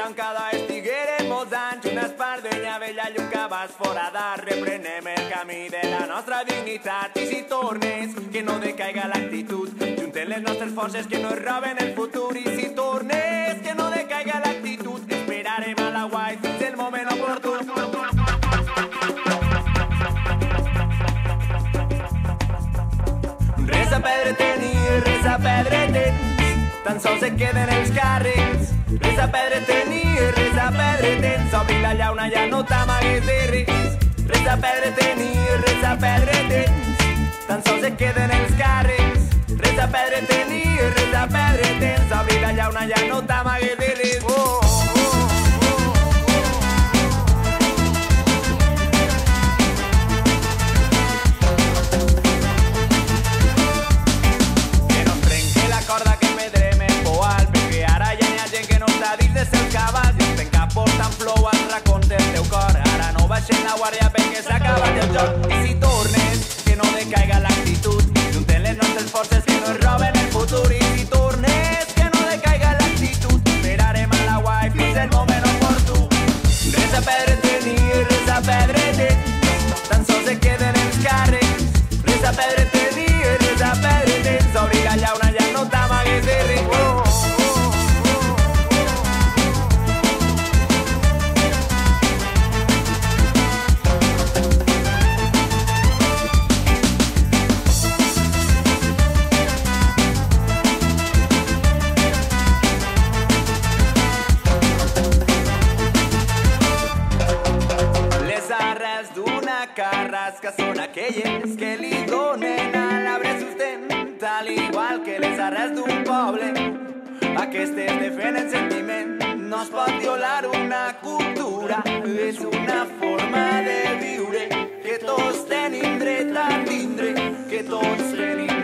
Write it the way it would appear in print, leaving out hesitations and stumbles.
encara estiguérem molts anys, una espardenya vella i un cabàs foradat. Reprenem el camí de la nostra dignitat, i si tornes, que no decaiga l'actitud. Juntem les nostres forces, que no es roben el futur, i si tornes, que no decaiga l'actitud. Esperarem a la guai fins el moment oportú. Res a perdre tenir, res a perdre tens, tan sols et queden els càrrecs. Res a perdre tenir, res a perdre tens, obri la llauna, ja no t'amagues de res. Res a perdre tenir, res a perdre tens, tan sols et queden els càrrecs. Res a perdre tenir, res a perdre tens, obri la llauna, ja no t'amagues de res. Baixem la guàrdia perquè s'ha acabat el joc. I si tornes, que no decaiga l'actitud. Juntem les nostres forces, que no es roben el futur. I si tornes, que no decaiga l'actitud. Esperarem a la guai fins el moment oportú. Res a perdre tenir, res a perdre tens, tan sols et queden els càrrecs. Res a perdre tenir, res a perdre tens, obri la llauna, ja no t'amagues de res. Carrasca són aquelles que li donen a l'arbre sustent, al igual que les arrels d'un poble. Aquestes defenen sentiment, no es pot violar una cultura, és una forma de viure que tots tenim dret a tindre, que tots tenim